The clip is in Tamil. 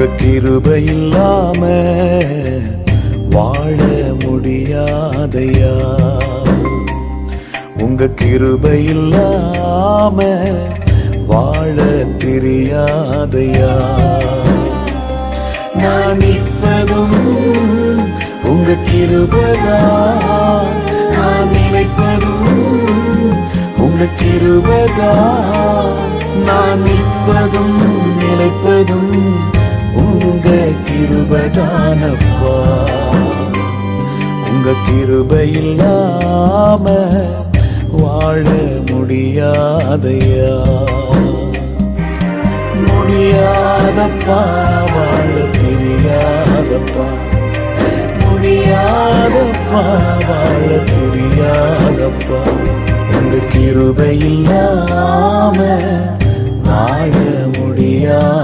உங்க கிருபை இல்லாம வாழ முடியாதையா. உங்க கிருபை இல்லாம வாழ தெரியாதையா. நான் நிற்பதும் உங்க கிருபைதான், நான் நினைப்பதும் உங்க கிருபைதான். நான் நிற்பதும் நினைப்பதும் உங்க கிருபைதானப்பா. உங்க கிருபை இல்லாம வாழ முடியாதையா. முடியாதப்பா, வாழ தெரியாதப்பா. முடியாதப்பா, வாழ தெரியாதப்பா. உங்க கிருபை இல்லாம வாழ முடியாது.